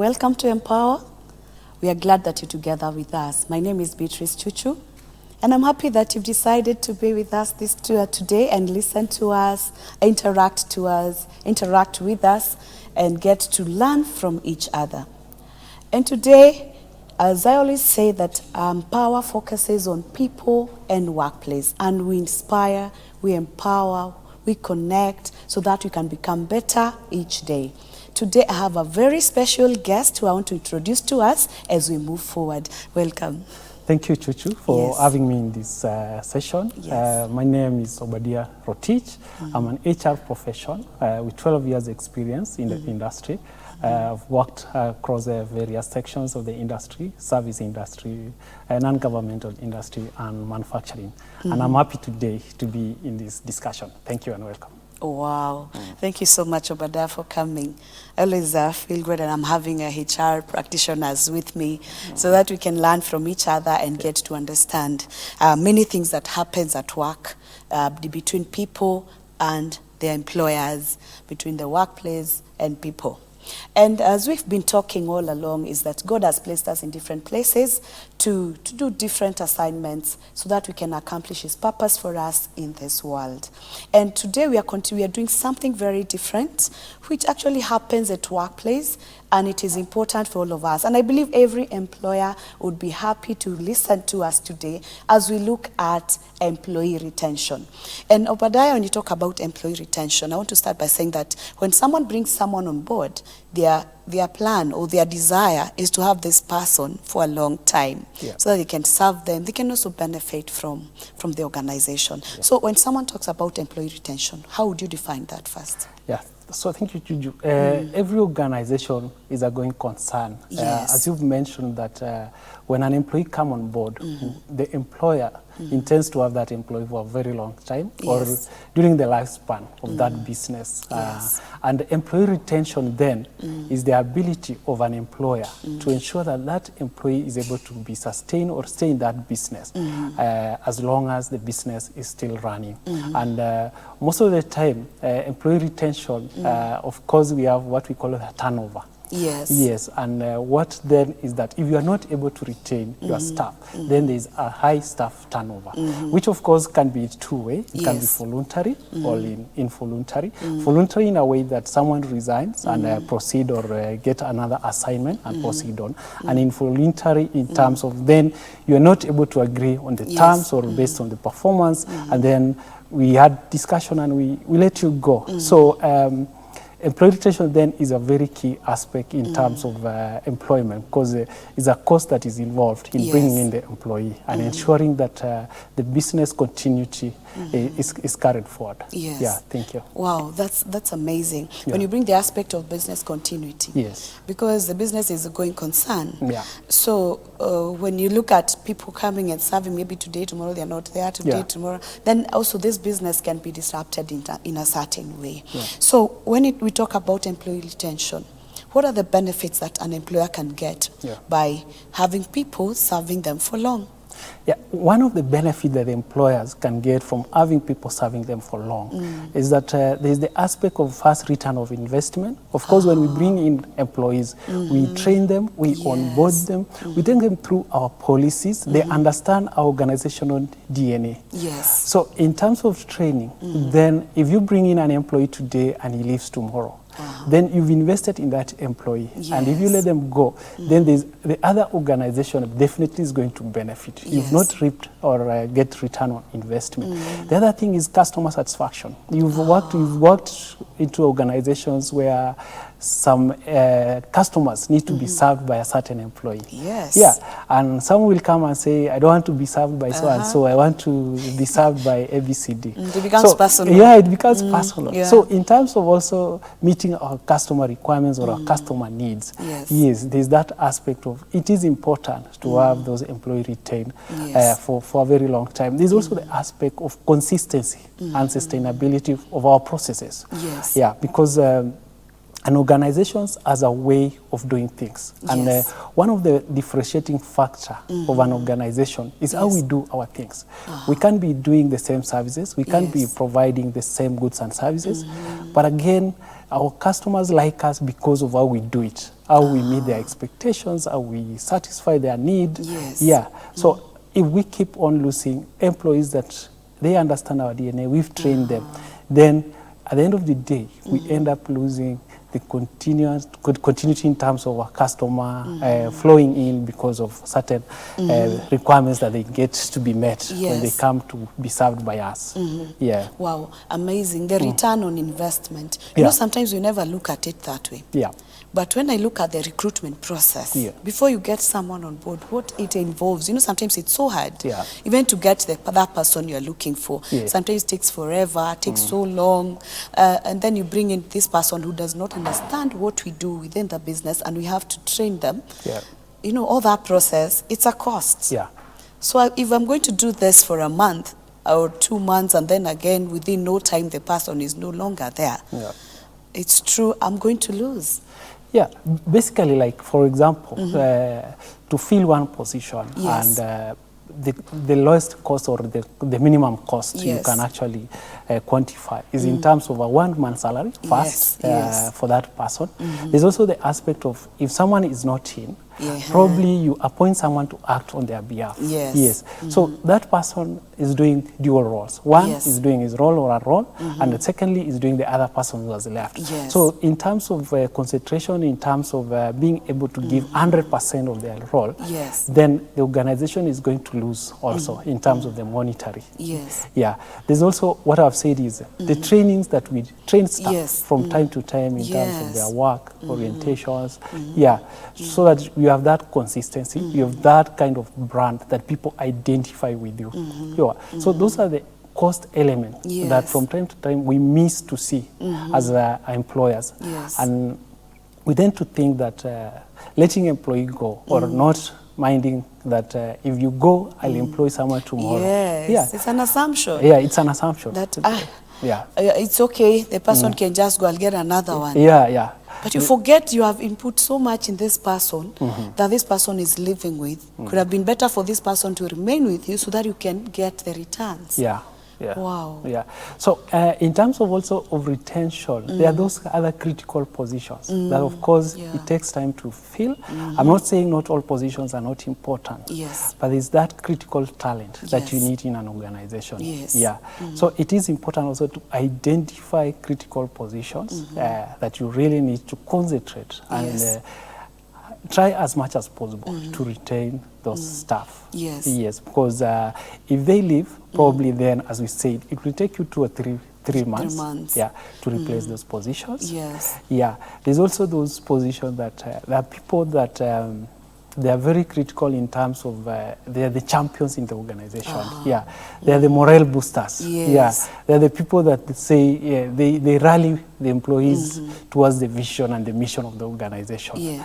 Welcome to Empower. We are glad that you're together with us. My name is Beatrice Chuchu, and I'm happy that you've decided to be with us today and listen to us, interact with us, and get to learn from each other. And today, as I always say, that Empower focuses on people and workplace, and we inspire, we empower, we connect so that we can become better each day. Today, I have a very special guest who I want to introduce to us as we move forward. Welcome. Thank you, Chuchu, for having me in this session. Yes. My name is Obadiah Kiprono. I'm an HR professional with 12 years experience in the industry. I've worked across various sections of the industry, service industry, non-governmental industry, and manufacturing. And I'm happy today to be in this discussion. Thank you and welcome. Wow. Thank you so much, Obadiah, for coming. I always feel good and I'm having a HR practitioners with me so that we can learn from each other and get to understand many things that happens at work between people and their employers, between the workplace and people. And as we've been talking all along is that God has placed us in different places to do different assignments so that we can accomplish His purpose for us in this world. And today we are doing something very different, which actually happens at workplace, and it is important for all of us. And I believe every employer would be happy to listen to us today as we look at employee retention. And Obadiah, when you talk about employee retention, I want to start by saying that when someone brings someone on board, their plan or their desire is to have this person for a long time so that they can serve them. They can also benefit from the organization. Yeah. So when someone talks about employee retention, how would you define that first? Yeah. So thank you, Juju. Every organization is a going concern. Yes. As you've mentioned that when an employee comes on board, the employer intends to have that employee for a very long time or during the lifespan of that business. And employee retention then is the ability of an employer to ensure that that employee is able to be sustained or stay in that business as long as the business is still running. And most of the time, employee retention, of course, we have what we call a turnover. Yes. Yes, and what then is that if you are not able to retain your staff, then there is a high staff turnover, which of course can be two-way. It can be voluntary or involuntary. Voluntary in a way that someone resigns and proceed or get another assignment and proceed on. And involuntary in terms of then you are not able to agree on the terms or based on the performance, and then we had discussion and we let you go. So employee retention then is a very key aspect in terms of employment, because it's a cost that is involved in bringing in the employee and ensuring that the business continuity is carried forward. Yes. Yeah, thank you. Wow, that's amazing. When you bring the aspect of business continuity. Yes. Because the business is a going concern. Yeah. So when you look at people coming and serving, maybe today, tomorrow they're not there, today, tomorrow, then also this business can be disrupted in a certain way. Yeah. So when we talk about employee retention, what are the benefits that an employer can get by having people serving them for long? Yeah, one of the benefits that the employers can get from having people serving them for long is that there is the aspect of fast return of investment. Of course, when we bring in employees, we train them, we onboard them, we take them through our policies, they understand our organizational DNA. Yes. So in terms of training, then if you bring in an employee today and he leaves tomorrow, then you've invested in that employee. And if you let them go, then the other organization definitely is going to benefit. You've not reaped or get return on investment. The other thing is customer satisfaction. You've worked into organizations where some customers need to be served by a certain employee. Yes. Yeah, and some will come and say, I don't want to be served by so and so, I want to be served by ABCD. It becomes personal. Yeah, it becomes personal. Yeah. So in terms of also meeting our customer requirements or our customer needs, yes, there's that aspect of it is important to have those employee retained for a very long time. There's also the aspect of consistency and sustainability of our processes. Yes. Yeah, because an organization has a way of doing things. And one of the differentiating factor of an organization is how we do our things. We can't be doing the same services. We can't be providing the same goods and services. But again, our customers like us because of how we do it. how we meet their expectations, how we satisfy their need. Yes. Yeah. So if we keep on losing employees that they understand our DNA, we've trained them, then at the end of the day, we end up losing the continuity in terms of our customer flowing in because of certain requirements that they get to be met when they come to be served by us. Yeah. Wow, amazing. The return on investment. You know, sometimes we never look at it that way. Yeah. But when I look at the recruitment process, before you get someone on board, what it involves, you know, sometimes it's so hard. Even to get that person you're looking for. Sometimes it takes forever, takes so long. And then you bring in this person who does not understand what we do within the business, and we have to train them. You know, all that process, it's a cost. So if I'm going to do this for a month or 2 months, and then again, within no time, the person is no longer there, it's true, I'm going to lose. Yeah, basically, like, for example, to fill one position and the lowest cost or the minimum cost you can actually quantify is in terms of a 1 month salary first for that person. There's also the aspect of if someone is not in, probably you appoint someone to act on their behalf. So that person is doing dual roles. One is doing his role or a role, and secondly is doing the other person who has left. So in terms of concentration, in terms of being able to give 100% of their role, then the organization is going to lose also in terms of the monetary. There's also what I've said is the trainings that we train staff from time to time in terms of their work, orientations, so that you have that consistency, you have that kind of brand that people identify with you. So those are the cost elements that from time to time we miss to see as employers. And we tend to think that letting employee go or not minding that if you go, I'll employ someone tomorrow. It's an assumption. It's an assumption. That, it's okay, the person can just go, I'll get another one. But you forget you have input so much in this person that this person is living with. Could have been better for this person to remain with you so that you can get the returns. Wow. So in terms of also of retention, there are those other critical positions that of course it takes time to fill. I'm not saying not all positions are not important, but there's that critical talent that you need in an organization. So it is important also to identify critical positions that you really need to concentrate and try as much as possible to retain those staff. Because if they leave, probably then, as we said, it will take you 2 or 3 months, to replace those positions. There's also those positions that there are people that they are very critical in terms of they are the champions in the organization. They are the morale boosters. They are the people that say they rally the employees towards the vision and the mission of the organization.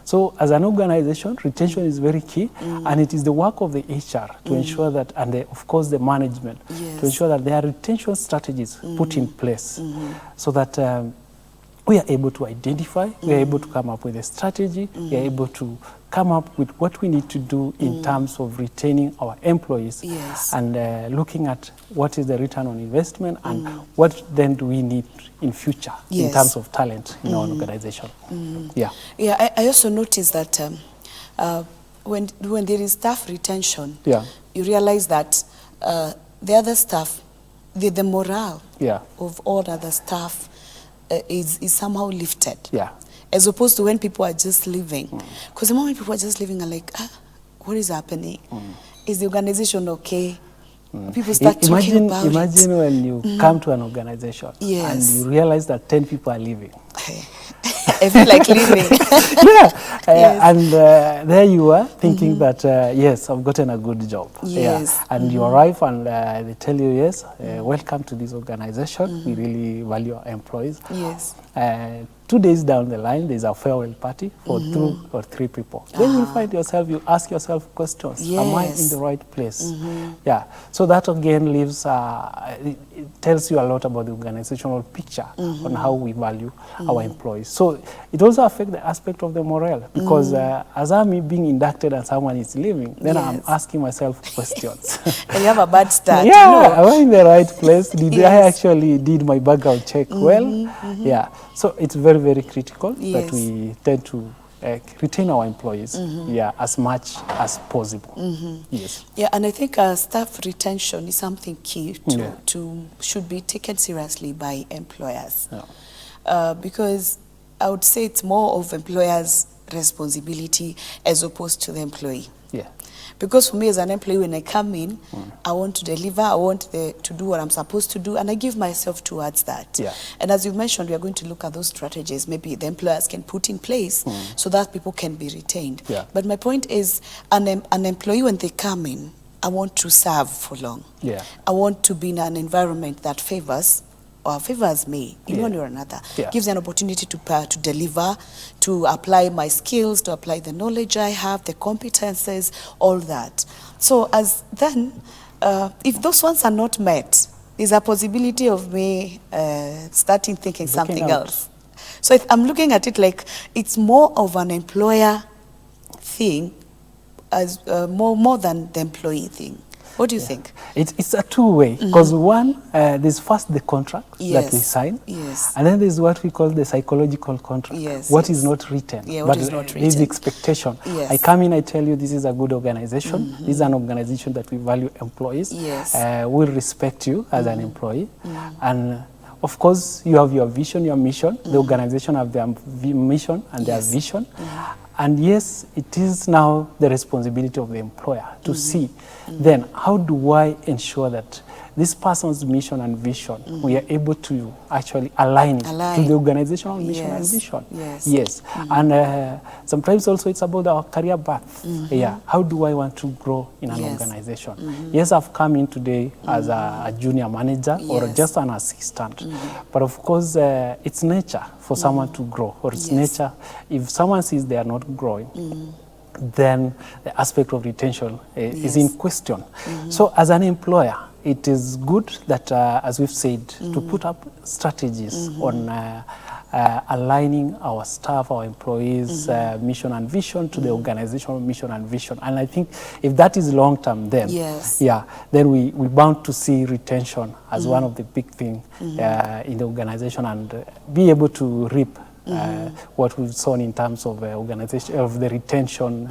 So as an organization, retention is very key, and it is the work of the HR to ensure that, and of course the management, to ensure that there are retention strategies put in place so that we are able to identify, we are able to come up with a strategy, we are able to come up with what we need to do in terms of retaining our employees and looking at what is the return on investment and what then do we need in future in terms of talent in our organization. I also noticed that when there is staff retention, you realize that the other staff, the morale of all other staff is somehow lifted. As opposed to when people are just leaving. Because the moment people are just leaving, are like, what is happening? Is the organization okay? People start talking about it. Imagine when you come to an organization and you realize that 10 people are leaving. I feel like leaving. And there you are thinking that, yes, I've gotten a good job. And you arrive and they tell you, yes, welcome to this organization. We really value our employees. 2 days down the line, there's a farewell party for 2 or 3 people. Then you find yourself, you ask yourself questions. Am I in the right place? So that again leaves, it tells you a lot about the organizational picture on how we value our employees. So it also affects the aspect of the morale because as I'm being inducted and someone is leaving, then I'm asking myself questions. And you have a bad start. Am I in the right place? Did I actually did my background check well? So it's very, very critical that Yes. we tend to retain our employees as much as possible. Yes. Yeah, and I think staff retention is something key to should be taken seriously by employers. Yeah. Because I would say it's more of employers' responsibility as opposed to the employee. Yeah. Because for me as an employee, when I come in, I want to deliver, I want to do what I'm supposed to do, and I give myself towards that. Yeah. And as you mentioned, we are going to look at those strategies maybe the employers can put in place so that people can be retained. Yeah. But my point is, an employee, when they come in, I want to serve for long. Yeah. I want to be in an environment that favors me in one way or another. Yeah. Gives an opportunity to deliver, to apply my skills, to apply the knowledge I have, the competences, all that. So as then, if those ones are not met, there's a possibility of me starting thinking something else. So I'm looking at it like it's more of an employer thing as more than the employee thing. What do you think? It's a two-way, because one, there's first the contract that we sign, and then there's what we call the psychological contract, what is not written, what is not written. There's the expectation. I come in, I tell you this is a good organization, this is an organization that we value employees, we'll respect you as an employee, and of course you have your vision, your mission, the organization have their mission and their vision. And yes, it is now the responsibility of the employer to see, then how do I ensure that this person's mission and vision, we are able to actually align it to the organizational mission and vision. And sometimes also it's about our career path. How do I want to grow in an organization? Yes, I've come in today as a junior manager or just an assistant. But of course, it's nature for someone to grow, or it's nature. If someone sees they are not growing, then the aspect of retention is in question. So as an employer, it is good that, as we've said, to put up strategies on aligning our staff, our employees' mission and vision to the organizational mission and vision. And I think if that is long-term, then then we're bound to see retention as one of the big things in the organization, and be able to reap what we've seen in terms of organization of the retention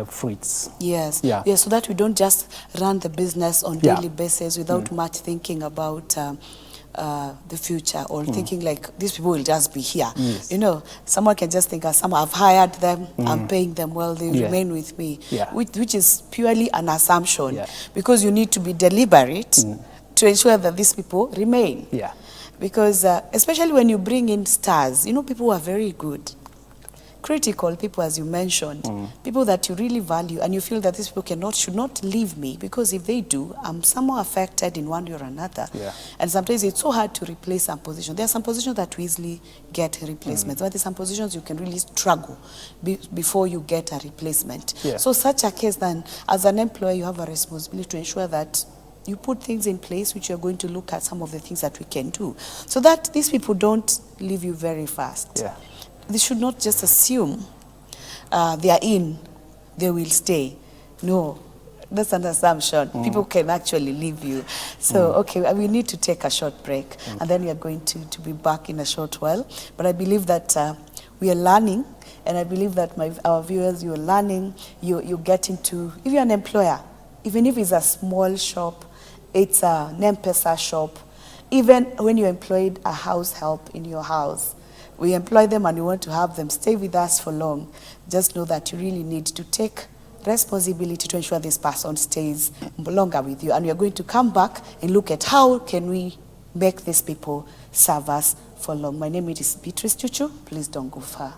fruits. So that we don't just run the business on daily basis without much thinking about the future, or thinking like these people will just be here. You know, someone can just think, I've hired them, I'm paying them well, they remain with me, which is purely an assumption, because you need to be deliberate to ensure that these people remain. Because especially when you bring in stars, you know, people who are very good, critical people, as you mentioned, people that you really value, and you feel that these people should not leave me, because if they do, I'm somehow affected in one way or another. And sometimes it's so hard to replace some position. There are some positions that we easily get replacements, but there's some positions you can really struggle before you get a replacement. So such a case, then, as an employer, you have a responsibility to ensure that you put things in place which you're going to look at some of the things that we can do, so that these people don't leave you very fast. They should not just assume they are in, they will stay. No, that's an assumption. People can actually leave you. So, okay, we need to take a short break, and then we are going to be back in a short while. But I believe that we are learning, and I believe that our viewers, you're learning, you're getting to, if you're an employer, even if it's a small shop, it's a M-Pesa shop, even when you employed a house help in your house, we employ them and we want to have them stay with us for long. Just know that you really need to take responsibility to ensure this person stays longer with you. And we are going to come back and look at how can we make these people serve us for long. My name is Beatrice Chuchu. Please don't go far.